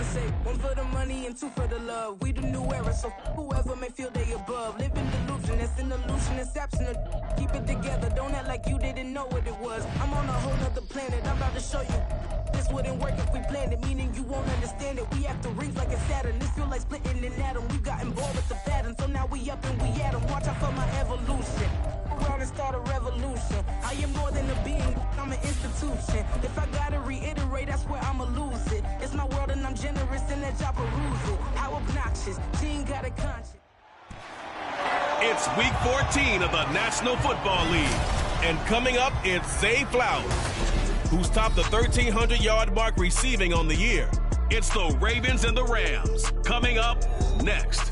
I say, one for the money and two for the love. We the new era, so whoever may feel they above. Live in delusion, that's an illusion, it's absent. Keep it together, don't act like you didn't know what it was. I'm on a whole nother planet, I'm about to show you. This wouldn't work if we planned it, meaning you won't understand it. We have to rings like a Saturn, this feel like splitting an atom. We've gotten bored with the pattern, so now we up and we at 'em. Watch out for my evolution. Around and start a revolution. I am more than a being, I'm an institution. If I gotta reiterate, that's where I'ma lose it. It's my world and I'm generous and that job peruse it. How obnoxious, she ain't got a conscience. It's week 14 of the National Football League. And coming up, it's Zay Flowers, who's topped the 1,300-yard mark receiving on the year. It's the Ravens and the Rams. Coming up next.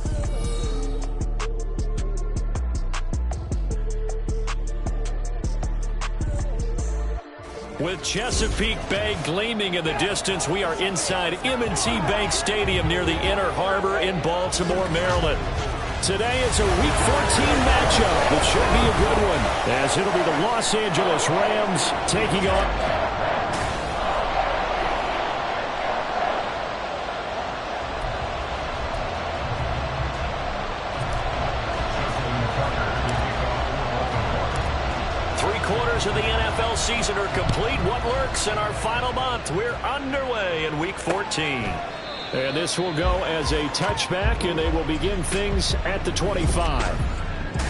With Chesapeake Bay gleaming in the distance, we are inside M&T Bank Stadium near the Inner Harbor in Baltimore, Maryland. Today is a Week 14 matchup that should be a good one, as it'll be the Los Angeles Rams taking on... 3/4 of the NFL season are complete. What lurks in our final month? We're underway in Week 14. And this will go as a touchback, and they will begin things at the 25.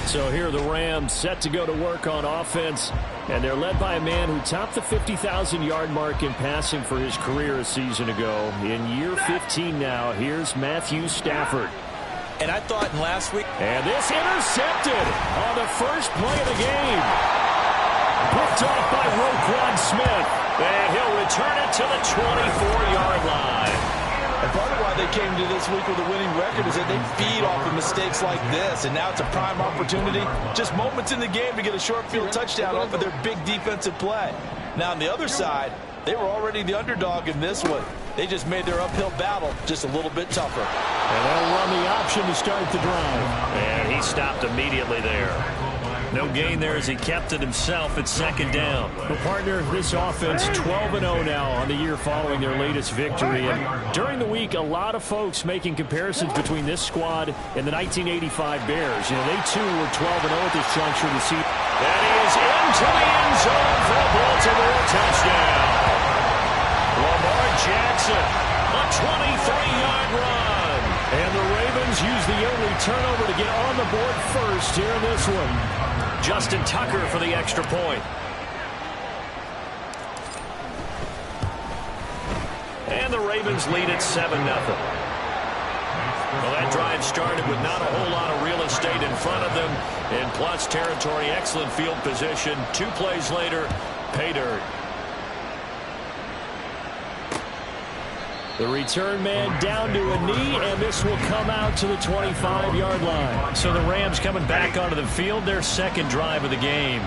So here are the Rams set to go to work on offense, and they're led by a man who topped the 50,000-yard mark in passing for his career a season ago. In year 15 now, here's Matthew Stafford. And I thought in last week... And this intercepted on the first play of the game. Picked off by Roquan Smith. And he'll return it to the 24-yard line. And part of why they came to this week with a winning record is that they feed off of mistakes like this. And now it's a prime opportunity. Just moments in the game to get a short field touchdown off of their big defensive play. Now on the other side, they were already the underdog in this one. They just made their uphill battle just a little bit tougher. And they'll run the option to start the drive. And he stopped immediately there. No gain there as he kept it himself at second down. Well, partner, this offense 12-0 now on the year following their latest victory. And during the week, a lot of folks making comparisons between this squad and the 1985 Bears. You know, they too were 12-0 at this juncture of the season. And he is into the end zone for a Baltimore touchdown. Lamar Jackson, a 23-yard run. And the Ravens use the only turnover to get on the board first here in this one. Justin Tucker for the extra point. And the Ravens lead at 7-0. Well, that drive started with not a whole lot of real estate in front of them. In plus territory, excellent field position. 2 plays later, pay dirt. The return man down to a knee, and this will come out to the 25-yard line. So the Rams coming back onto the field, their second drive of the game.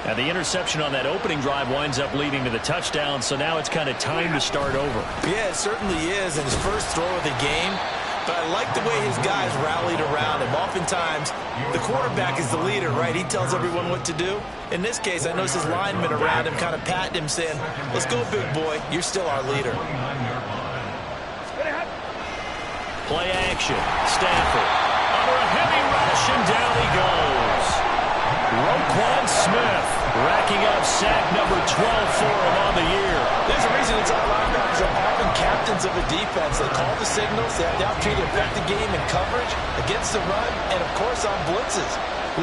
And the interception on that opening drive winds up leading to the touchdown, so now it's kind of time to start over. Yeah, it certainly is, and his first throw of the game. But I like the way his guys rallied around him. Oftentimes, the quarterback is the leader, right? He tells everyone what to do. In this case, I noticed his linemen around him kind of patting him, saying, "Let's go, big boy. You're still our leader." Play action. Stafford under a heavy rush, and down he goes. Roquan Smith racking up sack number 12 for him on the year. There's a reason it's our linebackers are often captains of a defense. They call the signals. They have the opportunity to affect the game in coverage, against the run, and, of course, on blitzes.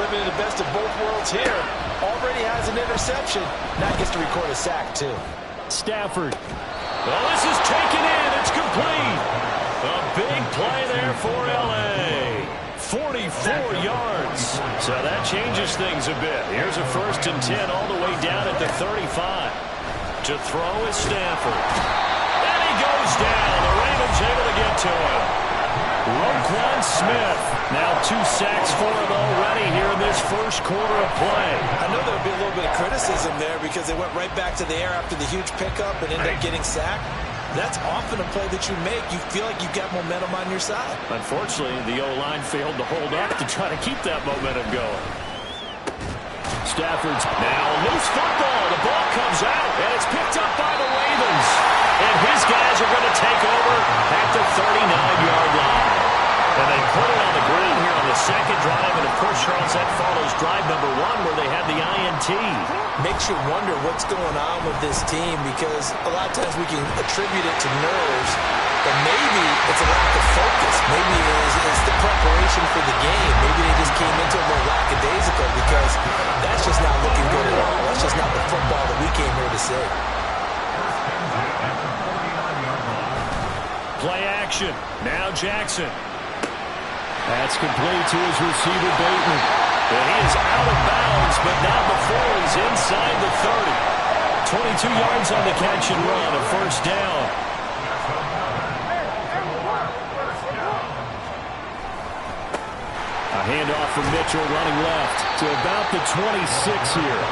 Living in the best of both worlds here. Already has an interception. Now he gets to record a sack, too. Stafford. Well, this is taken in. It's complete. A big play there for L.A. 44 yards. So that changes things a bit. Here's a 1st and 10 all the way down at the 35. To throw is Stafford. And he goes down. The Ravens able to get to him. Roquan Smith. Now 2 sacks for him already here in this first quarter of play. I know there'll be a little bit of criticism there because they went right back to the air after the huge pickup and ended up getting sacked. That's often a play that you make. You feel like you've got momentum on your side. Unfortunately, the O-line failed to hold up to try to keep that momentum going. Stafford's now loose football. The ball comes out, and it's picked up by the Ravens. And his guys are going to take over this team because a lot of times we can attribute it to nerves, but maybe it's a lack of focus. Maybe it's the preparation for the game. Maybe they just came into a little lackadaisical because that's just not looking good at all. That's just not the football that we came here to see. Play action. Now Jackson. That's complete to his receiver, Bateman. And he is out of bounds, but not before he's inside the 30. 22 yards on the catch and run, a first down. A handoff from Mitchell running left to about the 26 here.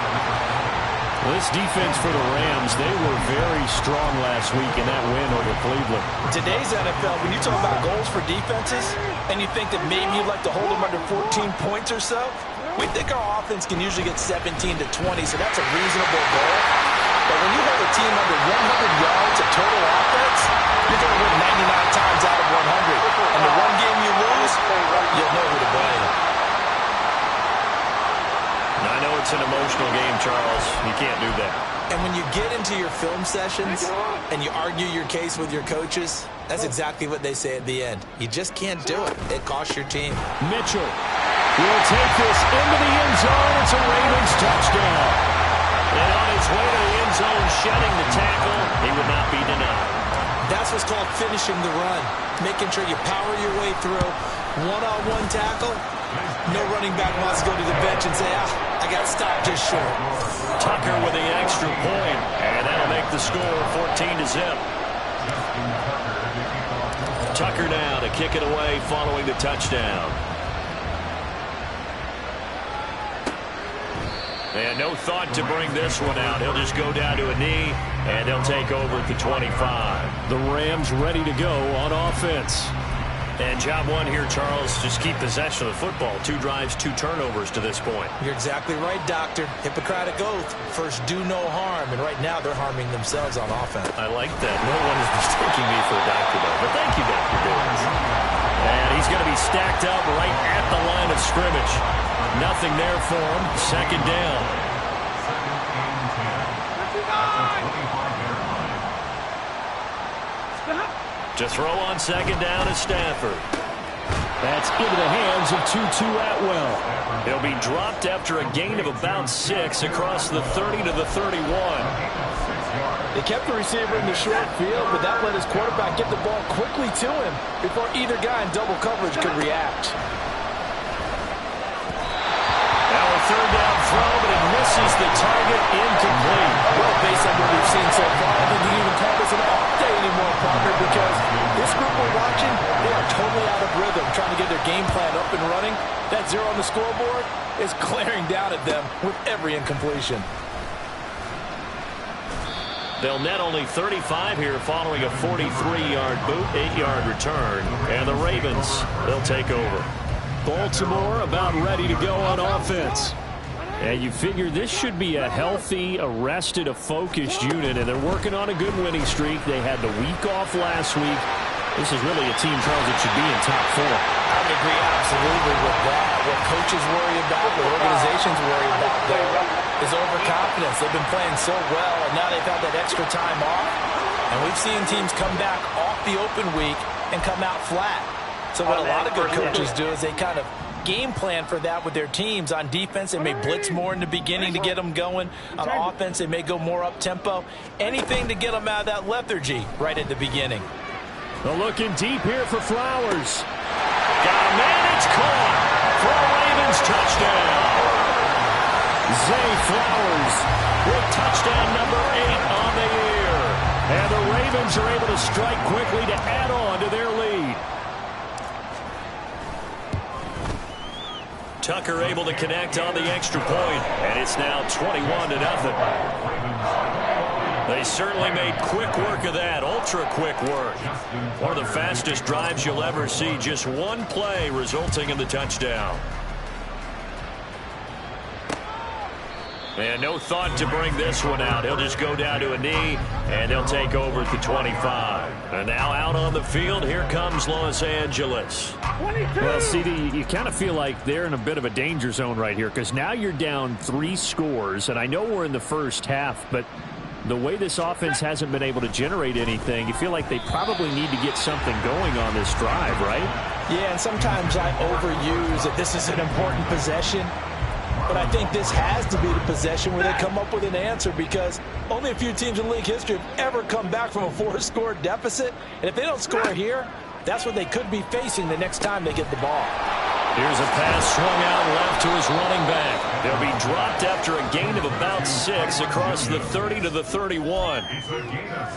This defense for the Rams, they were very strong last week in that win over Cleveland. Today's NFL, when you talk about goals for defenses, and you think that maybe you'd like to hold them under 14 points or so, we think our offense can usually get 17 to 20, so that's a reasonable goal. But when you hold a team under 100 yards of total offense, you're going to win 99 times out of 100. And the one game you lose, you'll know who to blame. I know it's an emotional game, Charles. You can't do that. And when you get into your film sessions and you argue your case with your coaches, that's exactly what they say at the end. You just can't do it. It costs your team. Mitchell will take this into the end zone. It's a Ravens touchdown. And on his way to the end zone, shedding the tackle, he would not be denied. That's what's called finishing the run. Making sure you power your way through. One-on-one tackle. No running back wants to go to the bench and say, I got stopped just short. Tucker with the extra point, and that'll make the score 14 to zip. Tucker now to kick it away following the touchdown. And no thought to bring this one out. He'll just go down to a knee, and he'll take over at the 25. The Rams ready to go on offense. And job one here, Charles, just keep possession of the football. 2 drives, 2 turnovers to this point. You're exactly right, Doctor. Hippocratic oath. First, do no harm. And right now, they're harming themselves on offense. I like that. No one is mistaking me for a doctor, though. But thank you, Dr. Dickens. And he's going to be stacked up right at the line of scrimmage. Nothing there for him. Second down. To throw on second down is Stafford. That's into the hands of Tutu Atwell. He'll be dropped after a gain of about 6 across the 30 to the 31. They kept the receiver in the short field, but that let his quarterback get the ball quickly to him before either guy in double coverage could react. Now a third down throw, but it misses the target, incomplete. Well, based on what we've seen so far, I think you can even call this an off day anymore, partner, because this group we're watching, they are totally out of rhythm, trying to get their game plan up and running. That 0 on the scoreboard is glaring down at them with every incompletion. They'll net only 35 here following a 43-yard boot, 8-yard return. And the Ravens, they'll take over. Baltimore about ready to go on offense. And you figure this should be a healthy, arrested, a focused unit, and they're working on a good winning streak. They had the week off last week. This is really a team, Charles, that should be in top 4. I would agree absolutely with that. What coaches worry about, what organizations worry about, though, is overconfidence. They've been playing so well, and now they've had that extra time off. And we've seen teams come back off the open week and come out flat. So what a lot of good coaches do is they kind of game plan for that with their teams. On defense, they may blitz more in the beginning to get them going. On offense, they may go more up-tempo. Anything to get them out of that lethargy right at the beginning. They're looking deep here for Flowers. Got a man, it's caught for a Ravens touchdown. Zay Flowers with touchdown number 8 on the year. And the Ravens are able to strike quickly to add on to their lead. Tucker able to connect on the extra point, and it's now 21-0. They certainly made quick work of that, ultra-quick work. One of the fastest drives you'll ever see, just one play resulting in the touchdown. And no thought to bring this one out. He'll just go down to a knee, and they'll take over at the 25. And now out on the field, here comes Los Angeles. 22. Well, CD, you kind of feel like they're in a bit of a danger zone right here, because now you're down 3 scores, and I know we're in the first half, but the way this offense hasn't been able to generate anything, you feel like they probably need to get something going on this drive, right? Yeah, and sometimes I overuse that this is an important possession. But I think this has to be the possession where they come up with an answer, because only a few teams in league history have ever come back from a 4-score deficit. And if they don't score here, that's what they could be facing the next time they get the ball. Here's a pass swung out left to his running back. They'll be dropped after a gain of about 6 across the 30 to the 31.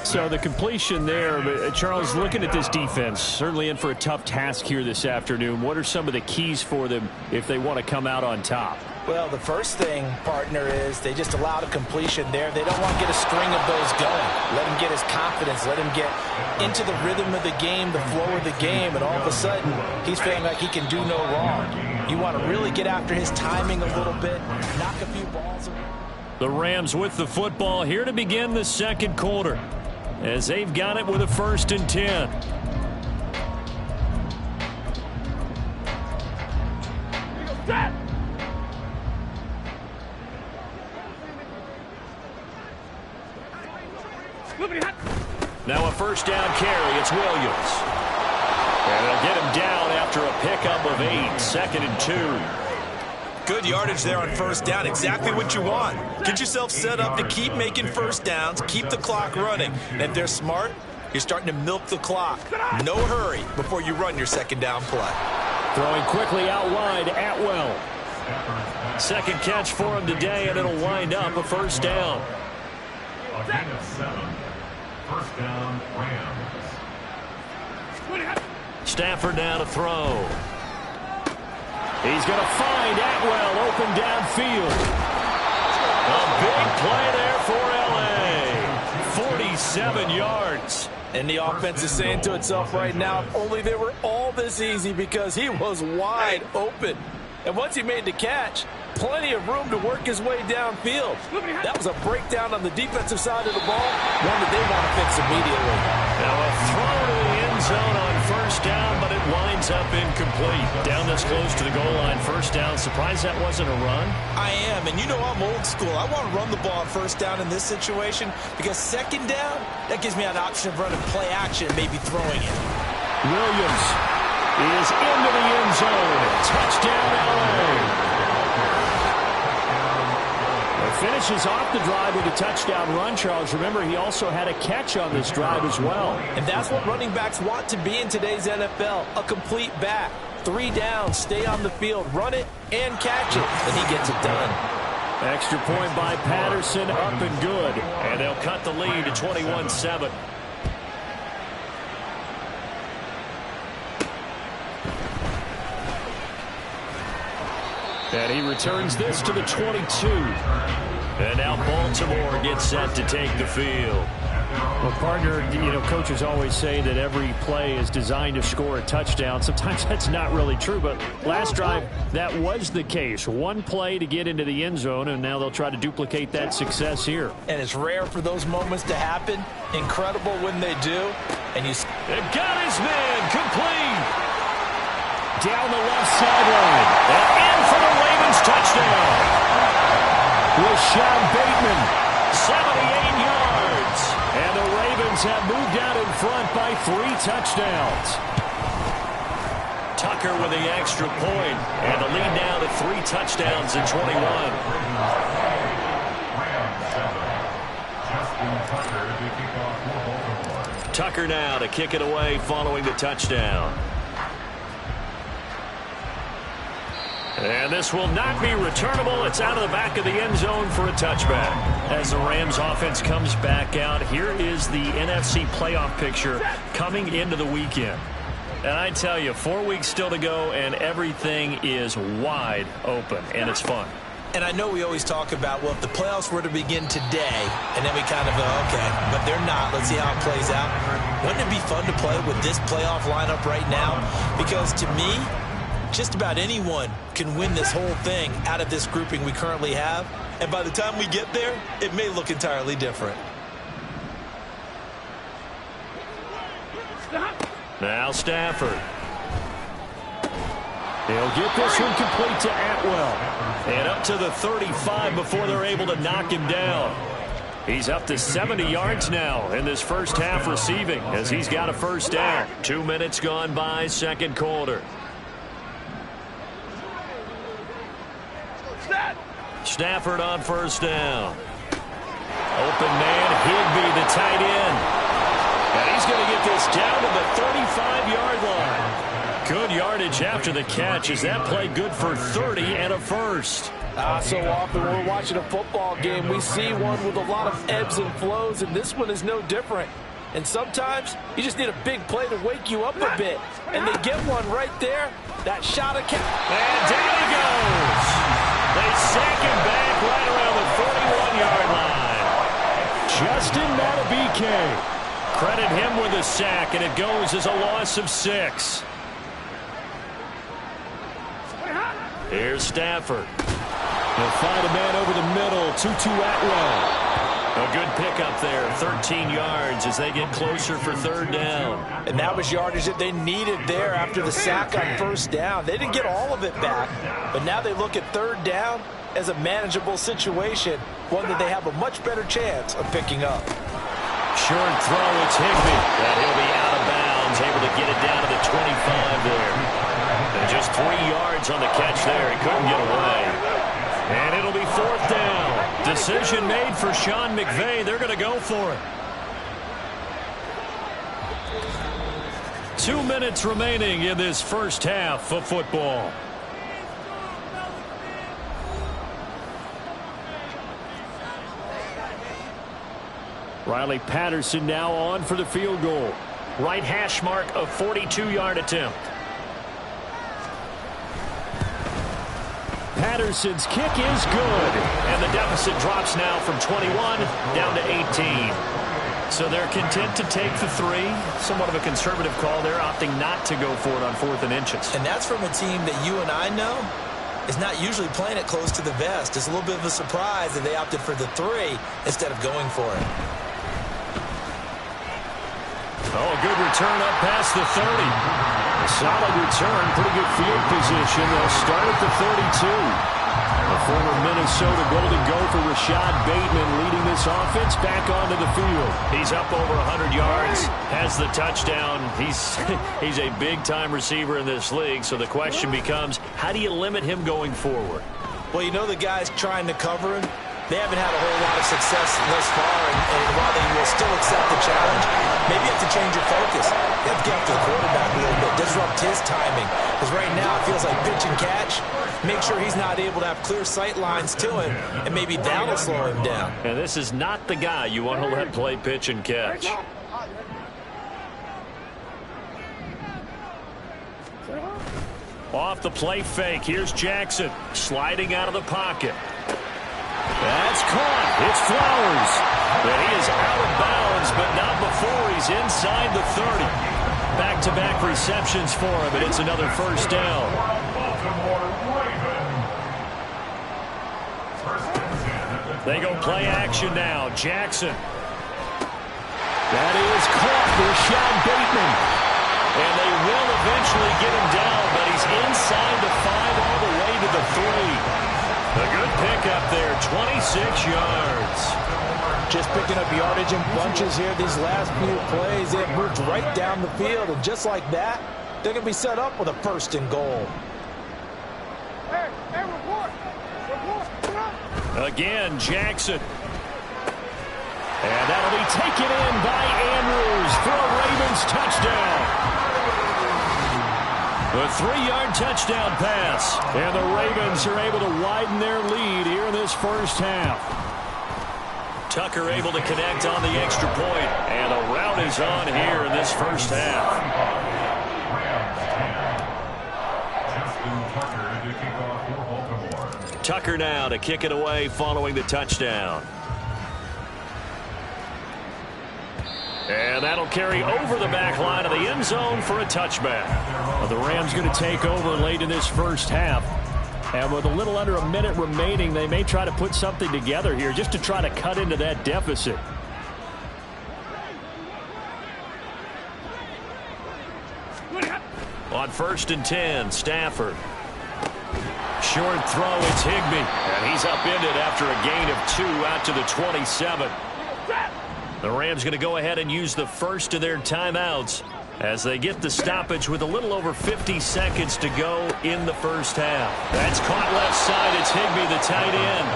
So the completion there, but Charles, looking at this defense, certainly in for a tough task here this afternoon. What are some of the keys for them if they want to come out on top? Well, the first thing, partner, is they just allowed a completion there. They don't want to get a string of those going. Let him get his confidence. Let him get into the rhythm of the game, the flow of the game, and all of a sudden, he's feeling like he can do no wrong. You want to really get after his timing a little bit, knock a few balls around. The Rams with the football here to begin the second quarter, as they've got it with a 1st and 10. Now a 1st down carry. It's Williams. And they'll get him down after a pickup of 8. 2nd and 2. Good yardage there on 1st down. Exactly what you want. Get yourself set up to keep making 1st downs, keep the clock running. And if they're smart, you're starting to milk the clock. No hurry before you run your 2nd down play. Throwing quickly out wide, Atwell. 2nd catch for him today, and it'll wind up a 1st down. A gain of 7. 1st down, Rams. Stafford now to throw. He's going to find Atwell open downfield. A big play there for L.A. 47 yards. And the offense is saying to itself right now, if only they were all this easy, because he was wide open. And once he made the catch, plenty of room to work his way downfield. That was a breakdown on the defensive side of the ball, one that they want to fix immediately. Now a throw to the end zone on 1st down, but it winds up incomplete. Down this close to the goal line, 1st down. Surprised that wasn't a run? I am, and you know I'm old school. I want to run the ball on 1st down in this situation, because 2nd down, that gives me an option of running play action, maybe throwing it. Williams is into the end zone. Touchdown, L.A. Finishes off the drive with a touchdown run, Charles. Remember, he also had a catch on this drive as well. And that's what running backs want to be in today's NFL, a complete back. 3 downs, stay on the field, run it, and catch it, and he gets it done. Extra point by Patterson, up and good. And they'll cut the lead to 21-7. And he returns this to the 22. And now Baltimore gets set to take the field. Well, partner, you know, coaches always say that every play is designed to score a touchdown. Sometimes that's not really true, but last drive, that was the case. One play to get into the end zone, and now they'll try to duplicate that success here. And it's rare for those moments to happen. Incredible when they do. And they've got his man complete. Down the left sideline. And in for the Ravens touchdown. Rashad Bateman, 78 yards. And the Ravens have moved out in front by 3 touchdowns. Tucker with the extra point. And the lead now to 3 touchdowns in 21. Tucker now to kick it away following the touchdown. And this will not be returnable. It's out of the back of the end zone for a touchback. As the Rams offense comes back out, here is the NFC playoff picture coming into the weekend. And I tell you, 4 weeks still to go, and everything is wide open, and it's fun. And I know we always talk about, well, if the playoffs were to begin today, and then we kind of go, okay, but they're not. Let's see how it plays out. Wouldn't it be fun to play with this playoff lineup right now? Because to me, just about anyone can win this whole thing out of this grouping we currently have. And by the time we get there, it may look entirely different. Now Stafford. He'll get this one complete to Atwell. And up to the 35 before they're able to knock him down. He's up to 70 yards now in this first half receiving as he's got a first down. 2 minutes gone by, second quarter. Stafford on first down. Open man, Higbee, the tight end. And he's going to get this down to the 35-yard line. Good yardage after the catch. Is that play good for 30 and a first? So often when we're watching a football game, we see one with a lot of ebbs and flows, and this one is no different. And sometimes you just need a big play to wake you up a bit. And they get one right there. That shot of catch. And down he goes. They sack him back right around the 41-yard line. Justin Matabike. Credit him with a sack, and it goes as a loss of 6. Here's Stafford. They'll find a man over the middle. Tutu Atwell. A good pickup there, 13 yards as they get closer for third down. And that was yardage that they needed there after the sack on first down. They didn't get all of it back, but now they look at third down as a manageable situation, one that they have a much better chance of picking up. Short throw, it's Higbee. And he'll be out of bounds, able to get it down to the 25 there. And just 3 yards on the catch there. He couldn't get away. And it'll be fourth down. Decision made for Sean McVay. They're going to go for it. 2 minutes remaining in this first half of football. Riley Patterson now on for the field goal. Right hash mark of 42-yard attempt. Patterson's kick is good. And the deficit drops now from 21 down to 18. So they're content to take the 3. Somewhat of a conservative call. They're opting not to go for it on 4th and inches. And that's from a team that you and I know is not usually playing it close to the vest. It's a little bit of a surprise that they opted for the 3 instead of going for it. Oh, a good return up past the 30. A solid return, pretty good field position. They'll start at the 32. The former Minnesota Golden Gopher Rashad Bateman leading this offense back onto the field. He's up over 100 yards, has the touchdown. He's a big-time receiver in this league, so the question becomes, how do you limit him going forward? Well, you know the guys trying to cover him, they haven't had a whole lot of success thus far, and while they will still accept the challenge, maybe you have to change your focus. You have to get after the quarterback a little bit, disrupt his timing. Because right now it feels like pitch and catch. Make sure he's not able to have clear sight lines to him, and maybe that'll slow him down. And this is not the guy you want to let play pitch and catch. Off the play fake, here's Jackson sliding out of the pocket. That's caught. It's Flowers. And he is out of bounds, but not before he's inside the 30. Back-to-back receptions for him, and it's another first down. They go play action now. Jackson. That is caught. Rashad Bateman. And they will eventually get him down, but he's inside the 5 all the way to the 3. A good pickup there, 26 yards. Just picking up yardage in bunches here these last few plays. They have moved right down the field, and just like that, they're going to be set up with a first and goal. Again, Jackson. And that'll be taken in by Andrews for a Ravens touchdown. A 3-yard touchdown pass. And the Ravens are able to widen their lead here in this first half. Tucker able to connect on the extra point. And a rout is on here in this first half. Tucker now to kick it away following the touchdown. And that'll carry over the back line of the end zone for a touchback. Well, the Rams going to take over late in this first half. And with a little under a minute remaining, they may try to put something together here just to try to cut into that deficit. On 1st and 10, Stafford. Short throw, it's Higbee. And he's upended after a gain of 2 out to the 27. The Rams going to go ahead and use the first of their timeouts as they get the stoppage with a little over 50 seconds to go in the first half. That's caught left side. It's Higbee, the tight end.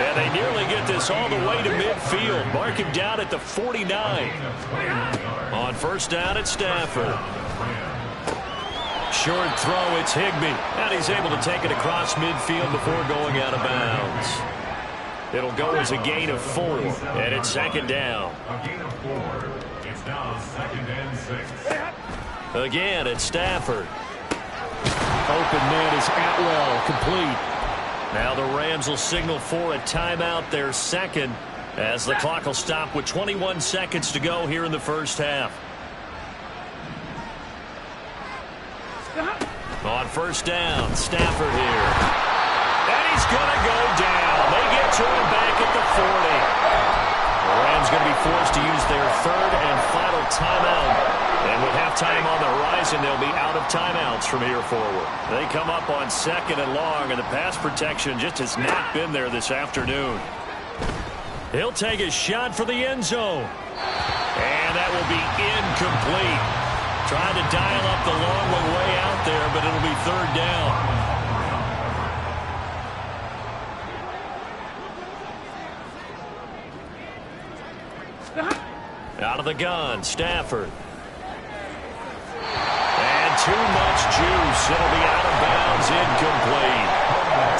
And they nearly get this all the way to midfield. Mark him down at the 49. On first down, it's Stafford. Short throw, it's Higbee. And he's able to take it across midfield before going out of bounds. It'll go as a gain of 4, and it's second down. A gain of 4. It's now 2nd and 6. Again, it's Stafford. Open man is Atwell, complete. Now the Rams will signal for a timeout, their second, as the clock will stop with 21 seconds to go here in the first half. On first down, Stafford here. And he's going to go down. They get to him back at the 40. The Rams going to be forced to use their third and final timeout. And with halftime on the horizon, they'll be out of timeouts from here forward. They come up on 2nd and long, and the pass protection just has not been there this afternoon. He'll take a shot for the end zone. And that will be incomplete. Trying to dial up the long one way out there, but it'll be third down. Out of the gun, Stafford. And too much juice. It'll be out of bounds, incomplete.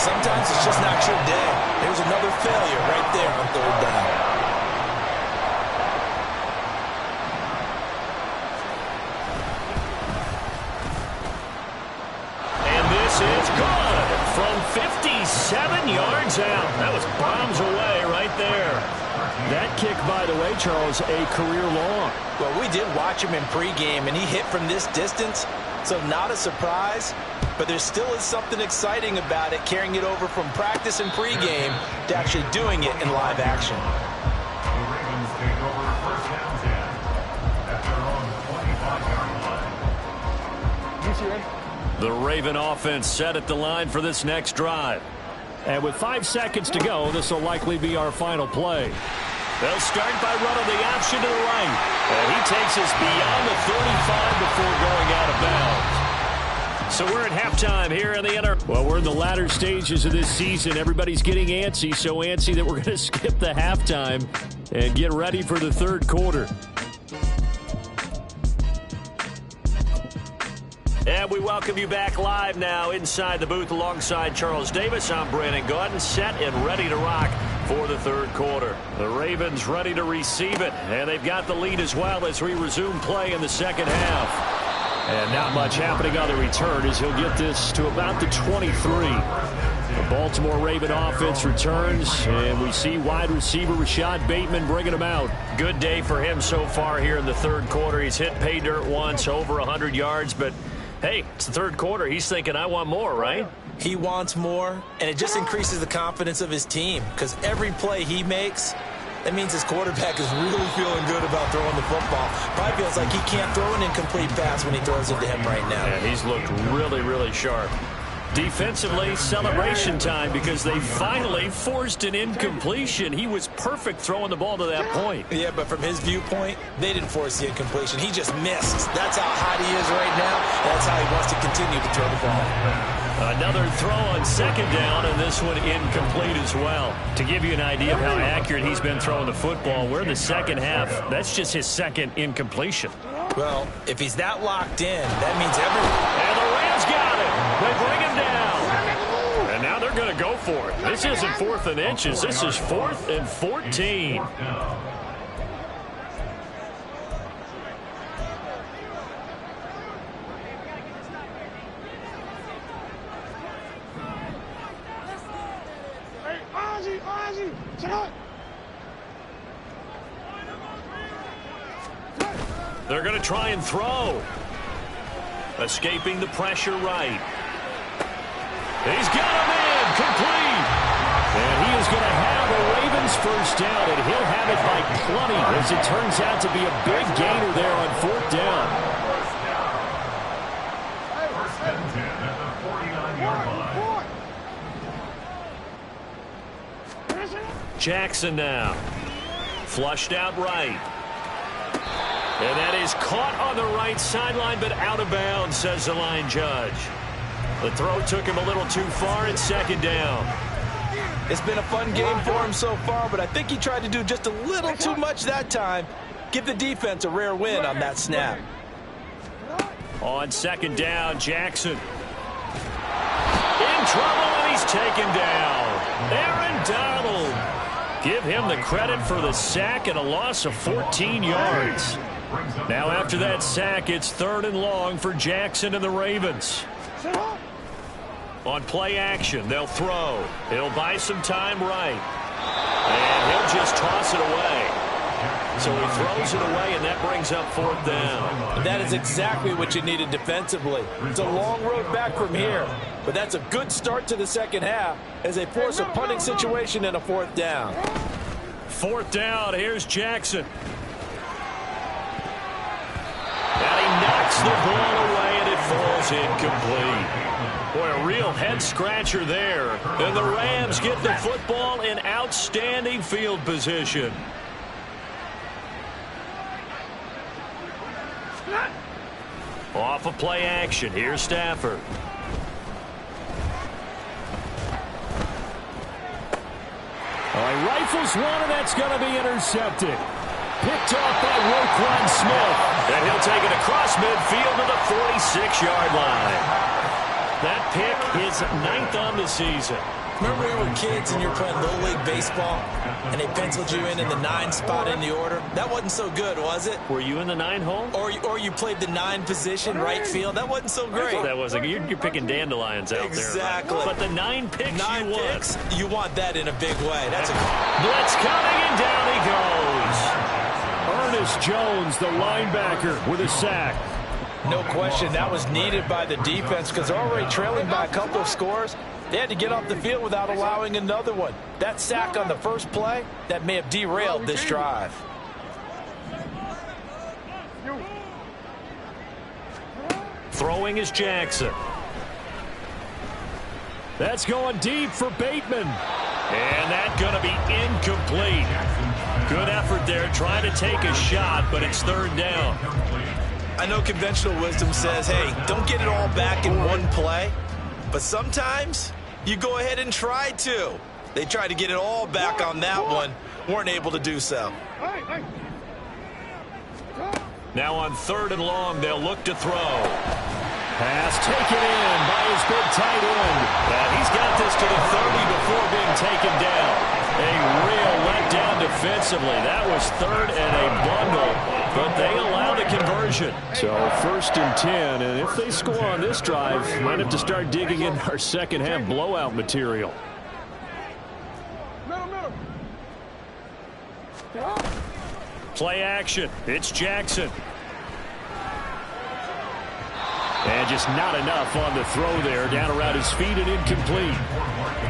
Sometimes it's just not your day. There's another failure right there on third down. Is good from 57 yards out. That was bombs away right there. That kick, by the way, Charles, a career long. Well, we did watch him in pregame, and he hit from this distance, so not a surprise. But there still is something exciting about it, carrying it over from practice and pregame to actually doing it in live action. The Ravens take over first down 10 at their own 25-yard line. You see him? The Raven offense set at the line for this next drive. And with 5 seconds to go, this will likely be our final play. They'll start by running the option to the right. And he takes us beyond the 35 before going out of bounds. So we're at halftime here in the inner. Well, we're in the latter stages of this season. Everybody's getting antsy, so antsy that we're going to skip the halftime and get ready for the third quarter. And we welcome you back live now inside the booth alongside Charles Davis. I'm Brandon Gaudin, set and ready to rock for the third quarter. The Ravens ready to receive it, and they've got the lead as well as we resume play in the second half. And not much happening on the return as he'll get this to about the 23. The Baltimore Raven offense returns, and we see wide receiver Rashad Bateman bringing him out. Good day for him so far here in the third quarter. He's hit pay dirt once, over 100 yards, but hey, it's the third quarter. He's thinking, I want more, right? He wants more, and it just increases the confidence of his team because every play he makes, that means his quarterback is really feeling good about throwing the football. Probably feels like he can't throw an incomplete pass when he throws it to him right now. Yeah, he's looked really, really sharp. Defensively, celebration time because they finally forced an incompletion. He was perfect throwing the ball to that point. Yeah, but from his viewpoint, they didn't force the incompletion. He just missed. That's how hot he is right now. That's how he wants to continue to throw the ball. Another throw on second down, and this one incomplete as well. To give you an idea of how accurate he's been throwing the football, we're in the second half. That's just his second incompletion. Well, if he's that locked in, that means everyone. And the Rams got it. They bring him down. And now they're going to go for it. This isn't 4th and inches. This is 4th and 14. They're going to try and throw. Escaping the pressure right. He's got him in. Complete. And he is going to have a Ravens first down, and he'll have it by plenty as it turns out to be a big gainer there on 4th down. First and 10 at the 49-yard line. Jackson now. Flushed out right. And that is caught on the right sideline, but out of bounds, says the line judge. The throw took him a little too far. It's second down. It's been a fun game for him so far, but I think he tried to do just a little too much that time. Give the defense a rare win on that snap. On second down, Jackson. In trouble, and he's taken down. Aaron Donald. Give him the credit for the sack and a loss of 14 yards. Now after that sack, it's 3rd and long for Jackson and the Ravens. On play action, they'll throw. He'll buy some time right. And he'll just toss it away. So he throws it away, and that brings up 4th down. That is exactly what you needed defensively. It's a long road back from here, but that's a good start to the second half as they force a punting situation and a 4th down. 4th down, here's Jackson. And he knocks the ball away, and it falls incomplete. Boy, a real head-scratcher there. And the Rams get the football in outstanding field position. Off of play action, here's Stafford. He rifles one, and that's going to be intercepted. Picked off by Roquan Smith. And he'll take it across midfield to the 46-yard line. That pick is 9th on the season. Remember we were kids and you were playing Little League Baseball and they penciled you in the 9 spot in the order? That wasn't so good, was it? Were you in the 9 hole? Or you played the 9 position, right field? That wasn't so great. That wasn't. You're picking dandelions out exactly. there. But the 9 picks 9 you picks, you want that in a big way. That's a blitz coming, and down he goes. Ernest Jones, the linebacker, with a sack. No question, that was needed by the defense because they're already trailing by a couple of scores. They had to get off the field without allowing another one. That sack on the first play, that may have derailed this drive. Throwing is Jackson. That's going deep for Bateman. And that's going to be incomplete. Good effort there trying to take a shot, but it's 3rd down. I know conventional wisdom says, hey, don't get it all back in one play. But sometimes you go ahead and try to. They tried to get it all back on that one. Weren't able to do so. Now on 3rd and long, they'll look to throw. Pass taken in by his big tight end. He's got this to the 30 before being taken down. A real letdown defensively. That was 3rd and a bundle, but they allow the conversion. So 1st and 10, and if they score on this drive, might have to start digging in our second half blowout material. Play action. It's Jackson. And just not enough on the throw there. Down around his feet and incomplete.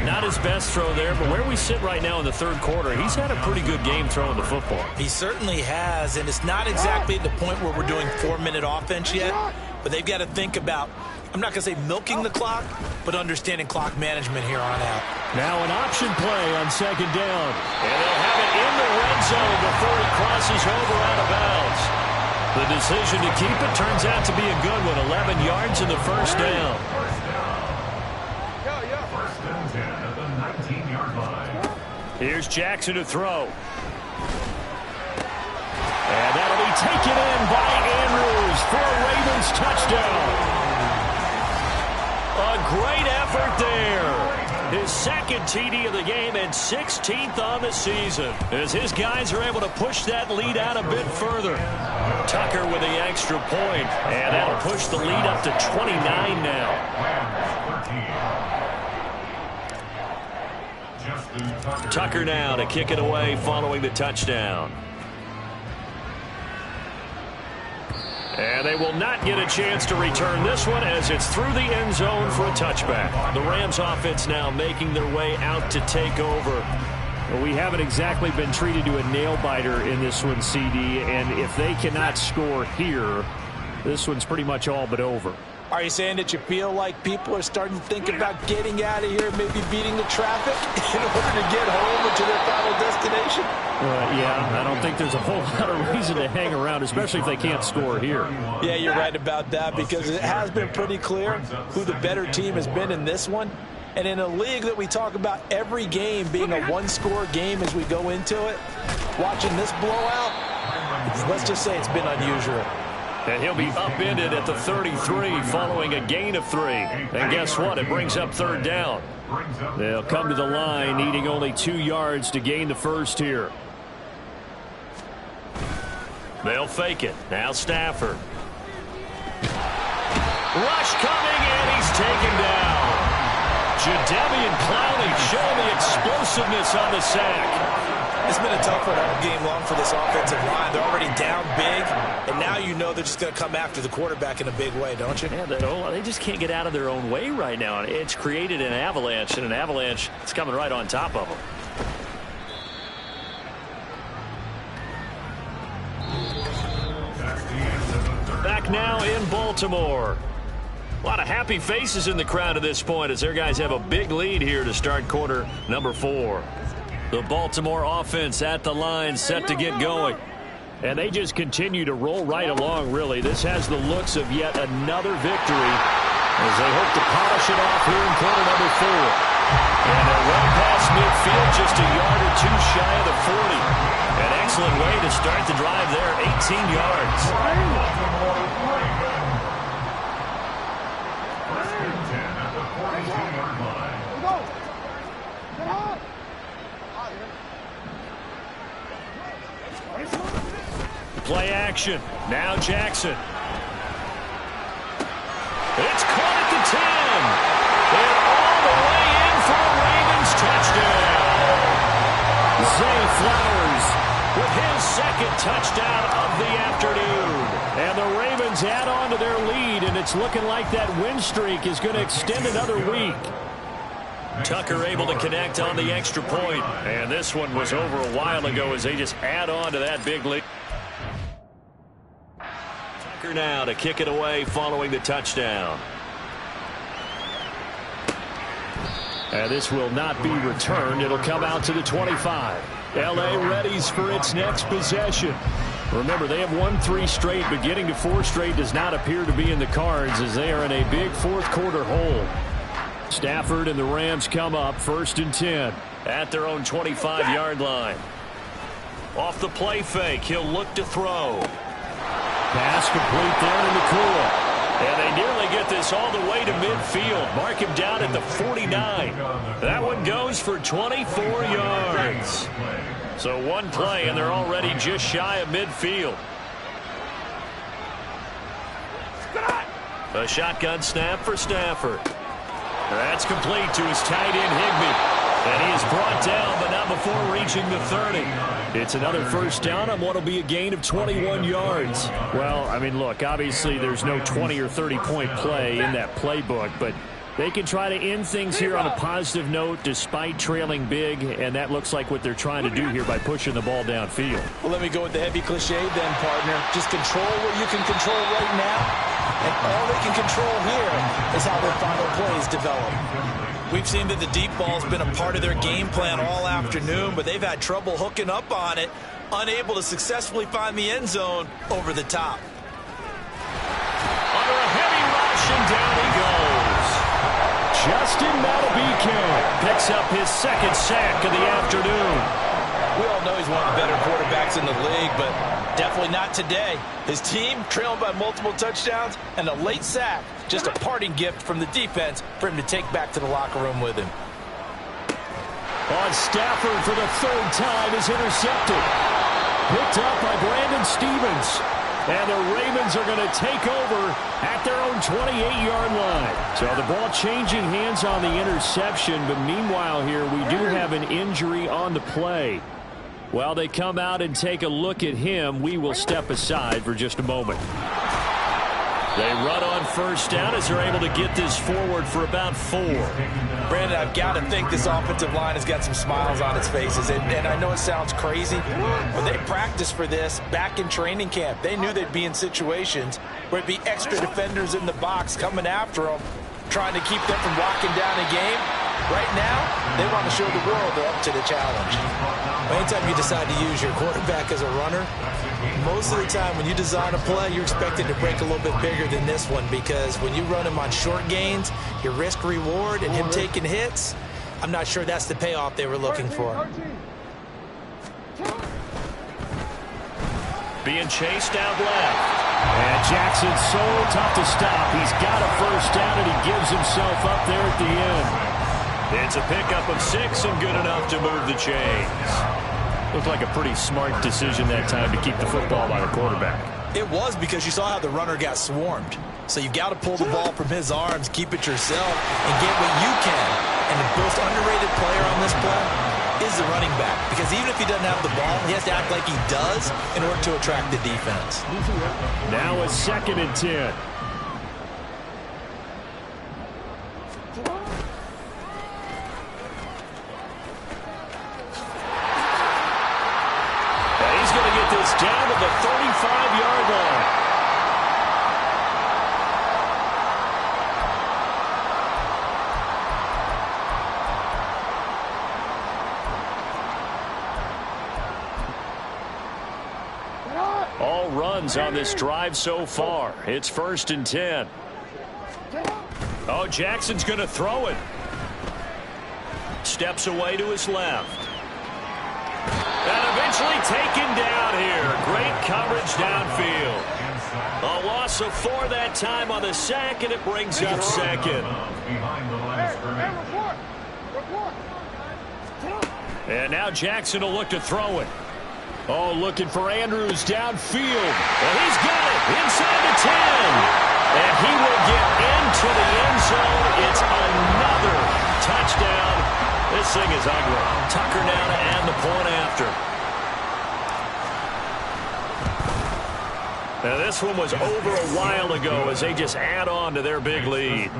Not his best throw there, but where we sit right now in the 3rd quarter, he's had a pretty good game throwing the football. He certainly has, and it's not exactly at the point where we're doing 4-minute offense yet, but they've got to think about, I'm not going to say milking the clock, but understanding clock management here on out. Now an option play on 2nd down. And they'll have it in the red zone before he crosses over out of bounds. The decision to keep it turns out to be a good one. 11 yards in the 1st down. First and 10 at the 19-yard line. Here's Jackson to throw. And that'll be taken in by Andrews for a Ravens touchdown. A great effort there. His 2nd TD of the game and 16th on the season as his guys are able to push that lead out a bit further. Tucker with the extra point, and that'll push the lead up to 29 now. Tucker now to kick it away following the touchdown. And they will not get a chance to return this one as it's through the end zone for a touchback. The Rams offense now making their way out to take over. Well, we haven't exactly been treated to a nail-biter in this one, CD, and if they cannot score here, this one's pretty much all but over. Are you saying that you feel like people are starting to think about getting out of here, maybe beating the traffic in order to get home or to their final destination? Yeah, I don't think there's a whole lot of reason to hang around, especially if they can't score here. Yeah, you're right about that, because it has been pretty clear who the better team has been in this one. And in a league that we talk about every game being a one-score game as we go into it, watching this blowout, let's just say it's been unusual. And he'll be upended at the 33 following a gain of 3. And guess what? It brings up third down. They'll come to the line needing only 2 yards to gain the first here. They'll fake it. Now Stafford. Rush coming, and he's taken down. Jadeveon Clowney showing the explosiveness on the sack. It's been a tough one all game long for this offensive line. They're already down big, and now you know they're just going to come after the quarterback in a big way, don't you? Yeah, they just can't get out of their own way right now. It's created an avalanche, and an avalanche is coming right on top of them. Back now in Baltimore. A lot of happy faces in the crowd at this point as their guys have a big lead here to start quarter number 4. The Baltimore offense at the line, set to get going. And they just continue to roll right along, really. This has the looks of yet another victory as they hope to polish it off here in quarter number 4. And they're run past midfield, just a yard or 2 shy of the 40. An excellent way to start the drive there, 18 yards. Play action. Now Jackson. It's caught at the 10. And all the way in for a Ravens touchdown. Zay Flowers with his second touchdown of the afternoon. And the Ravens add on to their lead, and it's looking like that win streak is going to extend another week. Tucker able to connect on the extra point. And this one was over a while ago as they just add on to that big lead. Tucker now to kick it away following the touchdown. And this will not be returned. It'll come out to the 25. L.A. readies for its next possession. Remember, they have won 3 straight, but getting to 4 straight does not appear to be in the cards as they are in a big fourth quarter hole. Stafford and the Rams come up 1st and 10 at their own 25-yard line. Off the play fake, he'll look to throw. Pass complete there in the cool. And they nearly get this all the way to midfield. Mark him down at the 49. That one goes for 24 yards. So one play, and they're already just shy of midfield. A shotgun snap for Stafford. That's complete to his tight end, Higbee. And he is brought down, but not before reaching the 30. It's another first down on what will be a gain of 21 yards. Well, I mean, look, obviously there's no 20 or 30-point play in that playbook, but they can try to end things here on a positive note despite trailing big, and that looks like what they're trying to do here by pushing the ball downfield. Well, let me go with the heavy cliche then, partner. Just control what you can control right now, and all they can control here is how their final plays develop. We've seen that the deep ball's been a part of their game plan all afternoon, but they've had trouble hooking up on it, unable to successfully find the end zone over the top. Under a heavy rush, and down he goes. Justin Madubuike picks up his second sack of the afternoon. We all know he's one of the better quarterbacks in the league, but definitely not today. His team trailing by multiple touchdowns and a late sack. Just a parting gift from the defense for him to take back to the locker room with him. On Stafford for the 3rd time is intercepted. Picked up by Brandon Stevens. And the Ravens are going to take over at their own 28-yard line. So the ball changing hands on the interception, but meanwhile here we do have an injury on the play. While they come out and take a look at him, we will step aside for just a moment. They run on first down as they're able to get this forward for about 4. Brandon, I've got to think this offensive line has got some smiles on its faces. And I know it sounds crazy, but they practiced for this back in training camp. They knew they'd be in situations where it'd be extra defenders in the box coming after them, trying to keep them from locking down a game. Right now, they want to show the world they're up to the challenge. Anytime you decide to use your quarterback as a runner, most of the time when you design a play, you're expected to break a little bit bigger than this one, because when you run him on short gains, your risk-reward and him taking hits, I'm not sure that's the payoff they were looking for. Being chased out left. And Jackson's so tough to stop. He's got a first down, and he gives himself up there at the end. It's a pickup of 6 and good enough to move the chains. Looked like a pretty smart decision that time to keep the football by the quarterback. It was, because you saw how the runner got swarmed. So you got to pull the ball from his arms, keep it yourself, and get what you can. And the most underrated player on this play is the running back, because even if he doesn't have the ball, he has to act like he does in order to attract the defense. Now a 2nd and 10. And he's going to get this down to the 35-yard line. All runs on this drive so far. It's 1st and 10. Oh, Jackson's going to throw it. Steps away to his left. And eventually taken down here. Great coverage downfield. A loss of 4 that time on the sack, and it brings up 2nd. And now Jackson will look to throw it. Oh, looking for Andrews downfield. And he's got it inside the 10. And he will get into the end zone. It's another touchdown. This thing is ugly. Tucker now to add the point after. Now this one was over a while ago as they just add on to their big lead.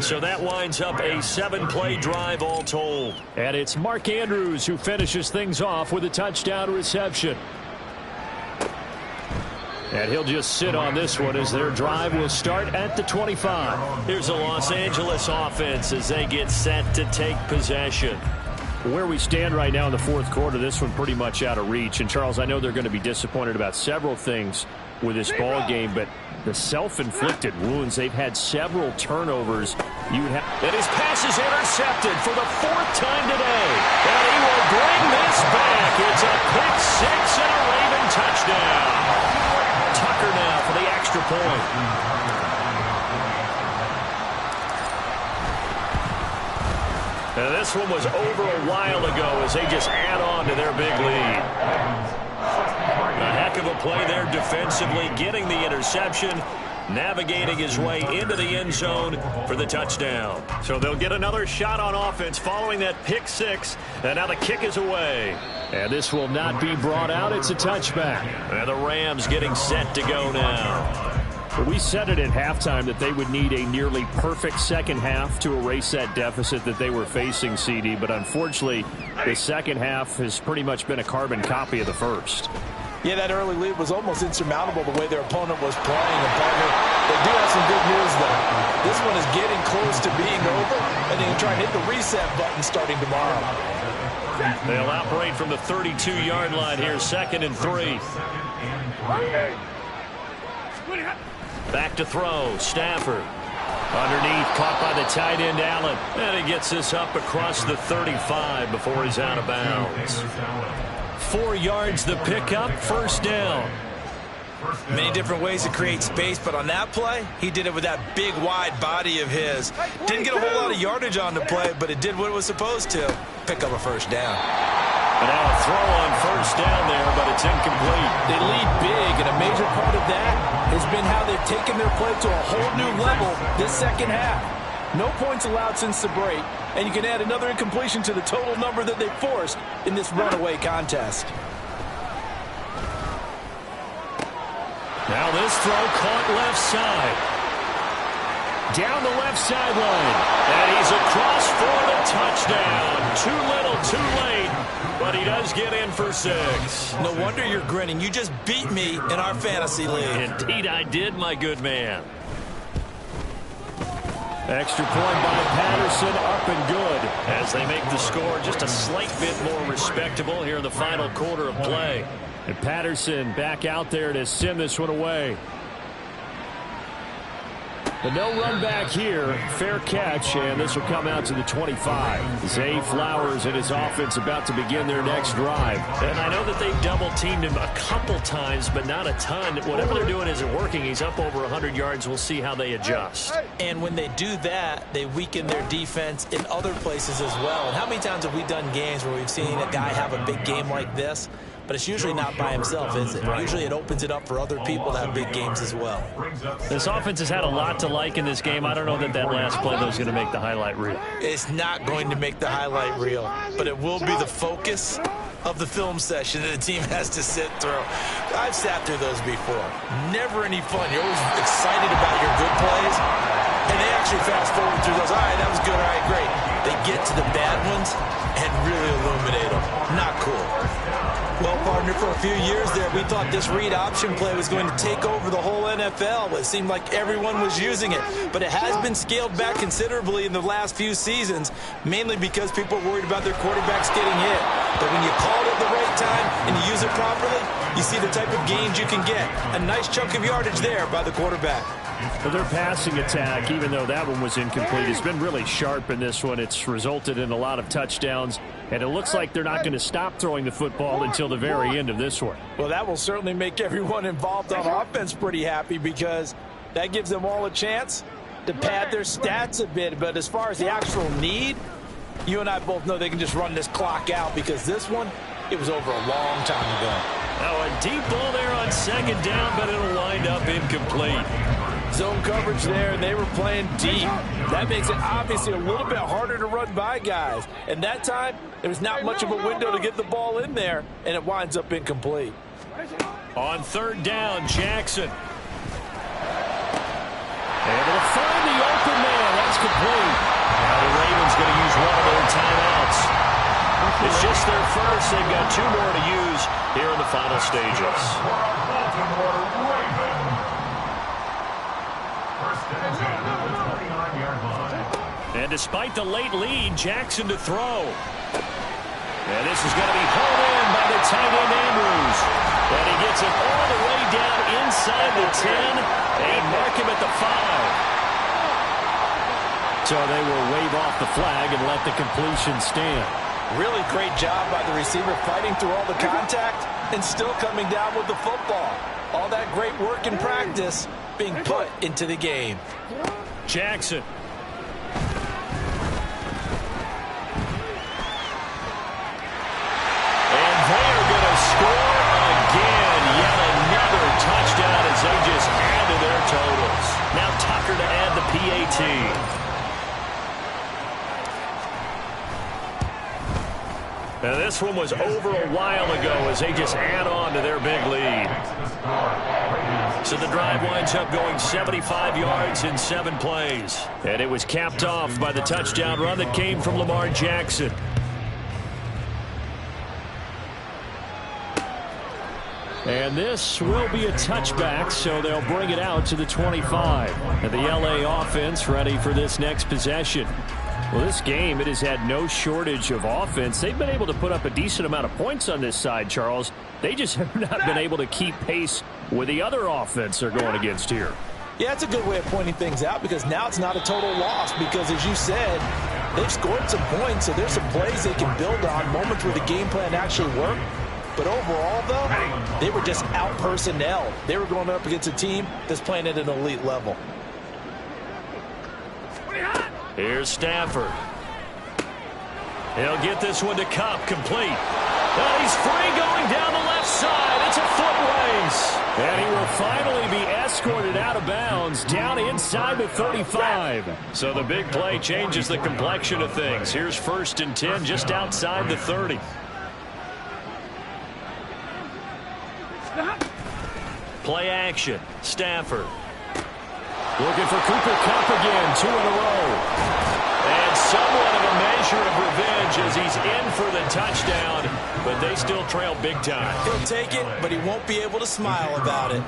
So that winds up a 7-play drive all told. And it's Mark Andrews who finishes things off with a touchdown reception. And he'll just sit on this one as their drive will start at the 25. Here's a Los Angeles offense as they get set to take possession. Where we stand right now in the 4th quarter, this one pretty much out of reach. And, Charles, I know they're going to be disappointed about several things with this ball game, but the self-inflicted wounds, they've had several turnovers. And his pass is intercepted for the 4th time today. And he will bring this back. It's a pick-6 and a Raven touchdown. Tucker now for the extra point. Now this one was over a while ago as they just add on to their big lead. A heck of a play there defensively, getting the interception, navigating his way into the end zone for the touchdown. So they'll get another shot on offense following that pick-6, and now the kick is away. And this will not be brought out. It's a touchback. And the Rams getting set to go now. We said it at halftime that they would need a nearly perfect second half to erase that deficit that they were facing, CD. But unfortunately, the second half has pretty much been a carbon copy of the first. Yeah, that early lead was almost insurmountable the way their opponent was playing. And partner, they do have some good news, though. This one is getting close to being over, and they can try and hit the reset button starting tomorrow. They'll operate from the 32-yard line here, 2nd and 3. Back to throw, Stafford. Underneath, caught by the tight end, Allen. And he gets this up across the 35 before he's out of bounds. 4 yards the pickup, 1st down. Many different ways to create space, but on that play, he did it with that big, wide body of his. Didn't get a whole lot of yardage on the play, but it did what it was supposed to. Pick up a 1st down. And now a throw on 1st down there, but it's incomplete. They lead big, and a major part of that has been how they've taken their play to a whole new level this second half. No points allowed since the break, and you can add another incompletion to the total number that they forced in this runaway contest. Now this throw caught left side. Down the left sideline. And he's across for the touchdown. Too little, too late. But he does get in for 6. No wonder you're grinning. You just beat me in our fantasy league. Indeed I did, my good man. Extra point by Patterson, up and good. As they make the score just a slight bit more respectable here in the final quarter of play. And Patterson back out there to send this one away. But no run back here. Fair catch, and this will come out to the 25. Zay Flowers and his offense about to begin their next drive. And I know that they've double-teamed him a couple times, but not a ton. Whatever they're doing isn't working. He's up over 100 yards. We'll see how they adjust. And when they do that, they weaken their defense in other places as well. And how many times have we done games where we've seen a guy have a big game like this? But it's usually not by himself, is it? Usually it opens it up for other people to have big games as well. This offense has had a lot to like in this game. I don't know that last play, though, is going to make the highlight reel. It's not going to make the highlight reel, but it will be the focus of the film session that the team has to sit through. I've sat through those before. Never any fun. You're always excited about your good plays, and they actually fast forward through those. All right, that was good. All right, great. They get to the bad ones and really illuminate them. Not cool. Well, partner, for a few years there, we thought this read option play was going to take over the whole NFL. It seemed like everyone was using it. But it has been scaled back considerably in the last few seasons, mainly because people are worried about their quarterbacks getting hit. But when you call it at the right time and you use it properly, you see the type of gains you can get. A nice chunk of yardage there by the quarterback. Well, their passing attack, even though that one was incomplete, has been really sharp in this one. It's resulted in a lot of touchdowns, and it looks like they're not going to stop throwing the football until the very end of this one. Well, that will certainly make everyone involved on offense pretty happy, because that gives them all a chance to pad their stats a bit. But as far as the actual need, you and I both know they can just run this clock out, because this one, it was over a long time ago. Now a deep ball there on second down, but it'll wind up incomplete. Zone coverage there, and they were playing deep. That makes it obviously a little bit harder to run by guys. And that time, there was not much of a window to get the ball in there, and it winds up incomplete. On third down, Jackson. Able to find the open man. That's complete. Now the Ravens going to use one of their timeouts. It's just their first. They've got two more to use here in the final stages. And despite the late lead, Jackson to throw. And this is going to be pulled in by the tight end Andrews. And he gets it all the way down inside the 10 and mark him at the 5. So they will wave off the flag and let the completion stand. Really great job by the receiver fighting through all the contact and still coming down with the football. All that great work in practice being put into the game. Jackson. And they're going to score again. Yet another touchdown as they just add to their totals. Now Tucker to add the PAT. Now this one was over a while ago as they just add on to their big lead. So the drive winds up going 75 yards in 7 plays. And it was capped off by the touchdown run that came from Lamar Jackson. And this will be a touchback, so they'll bring it out to the 25. And the LA offense ready for this next possession. Well, this game, it has had no shortage of offense. They've been able to put up a decent amount of points on this side, Charles. They just have not been able to keep pace with the other offense they're going against here. Yeah, it's a good way of pointing things out, because now it's not a total loss, because as you said, they've scored some points, so there's some plays they can build on, moments where the game plan actually worked. But overall, though, they were just out-personnel. They were going up against a team that's playing at an elite level. Here's Stafford. He'll get this one to Kupp, complete. And he's free going down the left side. It's a foot race. And he will finally be escorted out of bounds down inside the 35. So the big play changes the complexion of things. Here's 1st and 10 just outside the 30. Play action. Stafford. Looking for Cooper Kupp again, 2 in a row. And somewhat of a measure of revenge as he's in for the touchdown, but they still trail big time. He'll take it, but he won't be able to smile about it.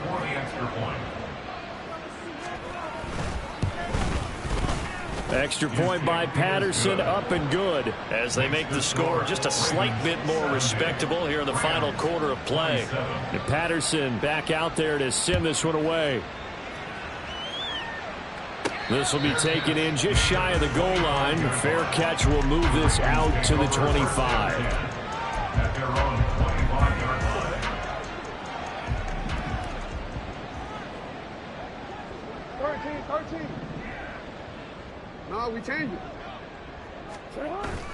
Extra point by Patterson, up and good. As they make the score just a slight bit more respectable here in the final quarter of play. And Patterson back out there to send this one away. This will be taken in just shy of the goal line. Fair catch will move this out to the 25. At their own 25-yard line. 13. No, we change it.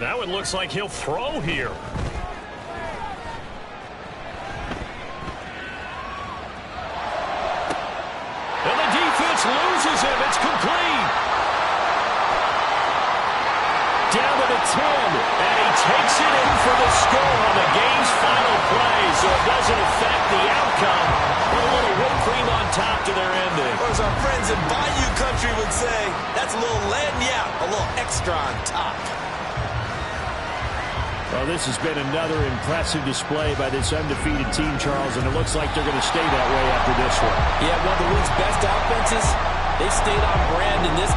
Now it looks like he'll throw here. And the defense loses him. It's complete. Down to the 10. And he takes it in for the score on the game's final play, so it doesn't affect the outcome. But a little whipped cream on top to their ending. Or as our friends in Bayou Country would say, that's a little lagniappe, a little extra on top. Well, this has been another impressive display by this undefeated team, Charles, and it looks like they're going to stay that way after this one. Yeah, one of the league's best offenses. They stayed on brand in this